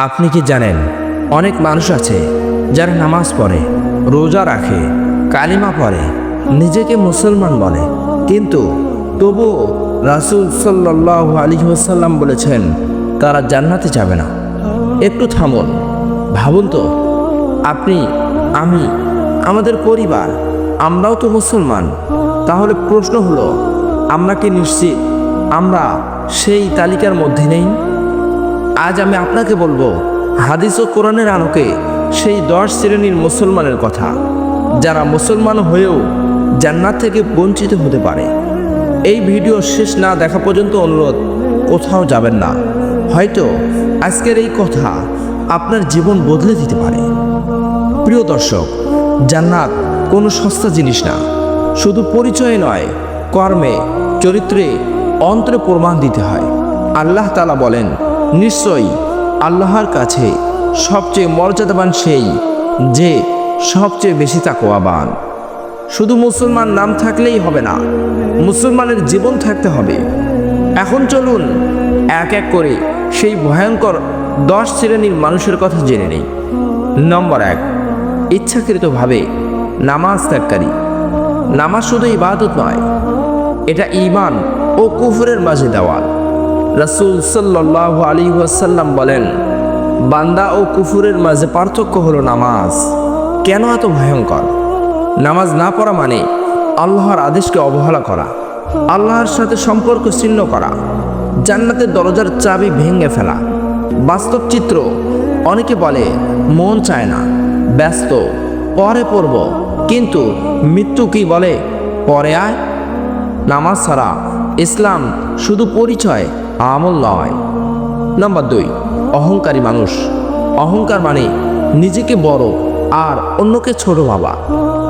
আপনি কি জানেন অনেক মানুষ আছে যারা নামাজ পড়ে, রোজা রাখে, কালিমা পড়ে, নিজেকে মুসলমান বলে, কিন্তু তবুও রাসূল সাল্লাল্লাহু আলাইহি ওয়াসাল্লাম বলেছেন তারা জান্নাতে যাবে না। একটু থামুন, ভাবুন তো, আপনি, আমি, আমাদের পরিবার, আমরাও তো মুসলমান। তাহলে প্রশ্ন হলো, আমরা কি নিশ্চিত আমরা সেই তালিকার মধ্যে নেই? আজ আমি আপনাকে বলবো হাদিস ও কোরআনের আলোকে সেই 10 শ্রেণীর মুসলমানের কথা, যারা মুসলমান হয়েও জান্নাত থেকে বঞ্চিত হতে পারে। এই ভিডিও শেষ না দেখা পর্যন্ত অনুরোধ, কোথাও যাবেন না। হয়তো আজকের এই কথা আপনার জীবন বদলে দিতে পারে। প্রিয় দর্শক, জান্নাত কোনো সস্তা জিনিস না। শুধু পরিচয় নয়, কর্মে, চরিত্রে, অন্তরে প্রমাণ দিতে হয়। আল্লাহ তাআলা বলেন, নিশ্চয়ই আল্লাহর কাছে সবচেয়ে মর্যাদাবান সেই যে সবচেয়ে বেশি তাকওয়াবান। শুধু মুসলমান নাম থাকলেই হবে না, মুসলমানের জীবন থাকতে হবে। এখন চলুন এক এক করে সেই ভয়ঙ্কর 10 শ্রেণীর মানুষের কথা জেনে নেই। নম্বর 1, ইচ্ছাকৃতভাবে নামাজ ত্যাগকারী। নামাজ শুধু ইবাদত নয়, এটা ঈমান ও কুফরের মাঝে দেওয়াল। রাসূল সাল্লাল্লাহু আলাইহি ওয়াসাল্লাম বলেন, বান্দা ও কুফরের মাঝে পার্থক্য হলো নামাজ। কেন এত ভয়ঙ্কর? নামাজ না পড়া মানে আল্লাহর আদেশকে অবহেলা করা, আল্লাহর সাথে সম্পর্ক ছিন্ন করা, জান্নাতের দরজার চাবি ভেঙে ফেলা। বাস্তব চিত্র, অনেকে বলে মন চায় না, ব্যস্ত, পরে পড়ব, কিন্তু মৃত্যু কি বলে পরে আয়। নামাজ ছাড়া ইসলাম শুধু পরিচয়, আমল নয়। নম্বর 2, অহংকারী মানুষ। অহংকার মানে নিজেকে বড় আর অন্যকে ছোট ভাবা।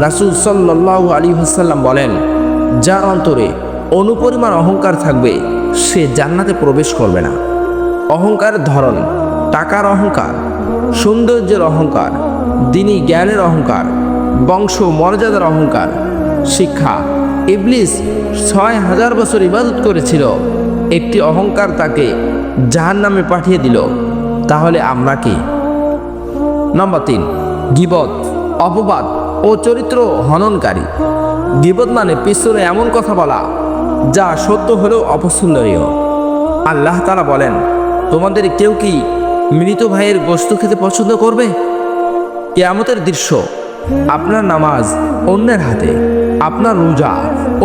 রাসূল সাল্লাল্লাহু আলাইহি ওয়াসাল্লাম বলেন, যার অন্তরে অনুপরিমাণ অহংকার থাকবে সে জান্নাতে প্রবেশ করবে না। অহংকারের ধরন, টাকার অহংকার, সৌন্দর্যের অহংকার, দ্বীনি জ্ঞানের অহংকার, বংশ মর্যাদার অহংকার। শিক্ষা, ইবলিস 6000 বছর ইবাদত করেছিল, একটি অহংকার তাকে জাহান্নামে পাঠিয়ে দিল। তাহলে আমরা কি? নম্বর 3, গীবত, অপবাদ ও চরিত্র হননকারী। গীবত মানে পিছনে এমন কথা বলা যা সত্য হলেও অপছন্দনীয়। আল্লাহ তাআলা বলেন, তোমাদের কেউ কি মৃত ভাইয়ের গোশত খেতে পছন্দ করবে? কিয়ামতের দৃশ্য, আপনার নামাজ অন্যের হাতে, আপনার রোজা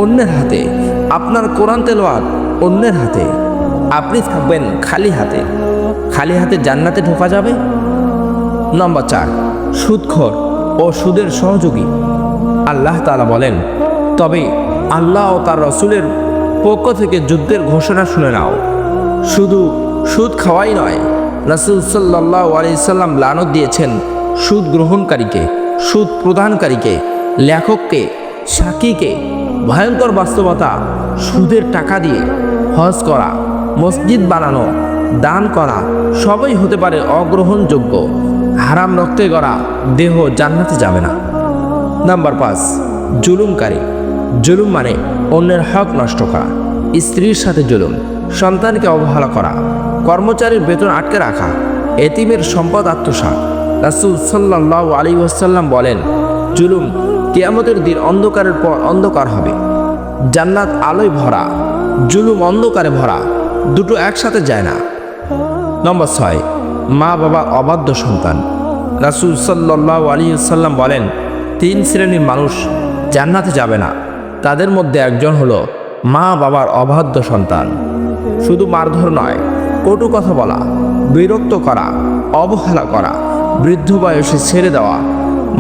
অন্যের হাতে, আপনার কোরআন তেলাওয়াত অন্যের হাতে। আপনি থাকবেন খালি হাতে। খালি হাতে জান্নাতে ঢোকা যাবে? নম্বর 4, সুদখোর ও সুদের সহযোগী। আল্লাহ তাআলা বলেন, তবে আল্লাহ ও তার রাসূলের পক্ষ থেকে যুদ্ধের ঘোষণা শুনে নাও। শুধু সুদ খাওয়াই নয়, রাসূল সাল্লাল্লাহু আলাইহি সাল্লাম লানত দিয়েছেন সুদ গ্রহণকারীকে, সুদ প্রদানকারীকে, লেখককে, সাক্ষীকে। ভয়ঙ্কর বাস্তবতা, সুদের টাকা দিয়ে হজ করা, মসজিদ বানানো, দান করা সবই হতে পারে অগ্রহণযোগ্য। হারাম রক্তে গড়া দেহ জান্নাতে যাবে না। নাম্বার 5, জুলুমকারী। জুলুম মানে অন্যের হক নষ্ট করা, স্ত্রীর সাথে জুলুম, সন্তানকে অবহেলা করা, কর্মচারীর বেতন আটকে রাখা, এতিমের সম্পদ আত্মসাৎ। রাসূল সাল্লাল্লাহু আলাইহি ওয়াসাল্লাম বলেন, জুলুম কিয়ামতের দিন অন্ধকারের পর অন্ধকার হবে। জান্নাত আলোয় ভরা, জুলুম অন্ধকারে ভরা, দুটো একসাথে যায় না। নম্বর 6, মা বাবা অবাধ্য সন্তান। রাসূল সাল্লাল্লাহু আলাইহি ওয়াসাল্লাম বলেন, 3 শ্রেণীর মানুষ জান্নাতে যাবে না। তাদের মধ্যে একজন হলো মা বাবার অবাধ্য সন্তান। শুধু মারধর নয়, কটু কথা বলা, বিরক্ত করা, অবহেলা করা, বৃদ্ধ বয়সে ছেড়ে দেওয়া।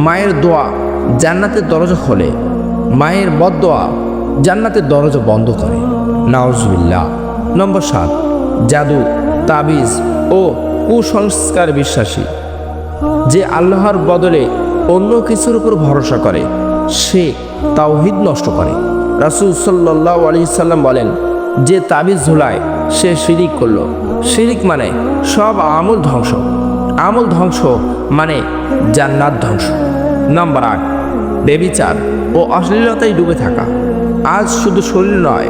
মায়ের দোয়া জান্নাতের দরজা খোলে, মায়ের বদদোয়া জান্নাতের দরজা বন্ধ করে। নাউজুবিল্লাহ। নম্বর 7, জাদু, তাবিজ ও কুসংস্কার বিশ্বাসী। যে আল্লাহর বদলে অন্য কিছুর উপর ভরসা করে সে তাওহীদ নষ্ট করে। রাসূল সাল্লাল্লাহু আলাইহি সাল্লাম বলেন, যে তাবিজ ঝুলায় সে শিরিক করল। শিরিক মানে সব আমল ধ্বংস, আমল ধ্বংস মানে জান্নাত ধ্বংস। নম্বর 8, ব্যভিচার ও অশ্লীলতায় ডুবে থাকা। আজ শুধু শরীর নয়,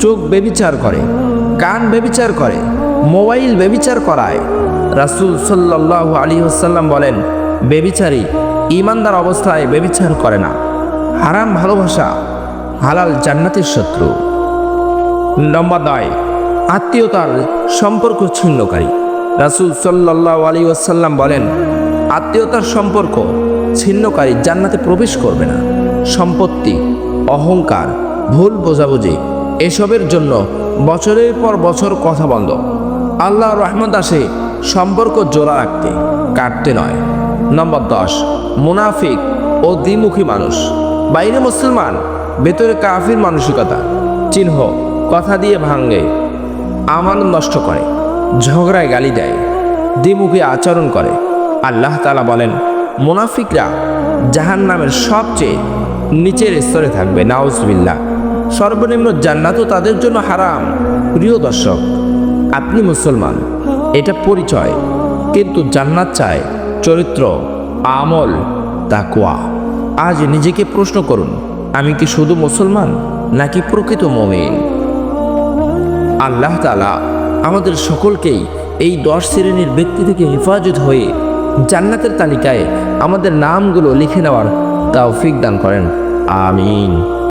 চোখ ব্যভিচার করে, কান ব্যভিচার করে, মোবাইল ব্যভিচার করায়। রাসূল সাল্লাল্লাহু আলাইহি ওয়াসাল্লাম বলেন, ব্যভিচারী ঈমানদার অবস্থায় ব্যভিচার করে না। হারাম ভালোবাসা হালাল জান্নাতের শত্রু। নম্বর 9, আত্মীয়তার সম্পর্ক ছিন্নকারী। রাসূল সাল্লাল্লাহু আলাইহি ওয়াসাল্লাম বলেন, আত্মীয়তার সম্পর্ক ছিন্নকারী জান্নাতে প্রবেশ করবে না। সম্পত্তি, অহংকার, ভুল বোঝাবুঝি এসবের জন্য বছরের পর বছর কথা বন্ধ। আল্লাহর রহমত আসে সম্পর্ক জোড়া রাখতে, কাটতে নয়। নম্বর 10, মুনাফিক ও দ্বিমুখী মানুষ। বাইরে মুসলমান, ভেতরে কাফির মানসিকতা। চিহ্ন: কথা দিয়ে ভাঙে, আমানত নষ্ট করে, ঝগড়ায় গালি দেয়, দ্বিমুখী আচরণ করে। আল্লাহ তাআলা বলেন, মুনাফিকরা জাহান্নামের সবচেয়ে নিচের স্তরে থাকবে, নাউজুবিল্লাহ। সর্বনিম্ন জান্নাতও তাদের জন্য হারাম। প্রিয় দর্শক, আপনি মুসলমান, এটা পরিচয়, কিন্তু জান্নাত চায় চরিত্র, আমল, তাকওয়া। আজ নিজেকে প্রশ্ন করুন, আমি কি শুধু মুসলমান নাকি প্রকৃত মুমিন? আল্লাহ তাআলা আমাদের সকলকেই এই 10 শ্রেণীর ব্যক্তি থেকে হেফাজত হয়ে জান্নাতের তালিকায় আমাদের নামগুলো লিখে নেওয়ার তৌফিক দান করেন। আমিন।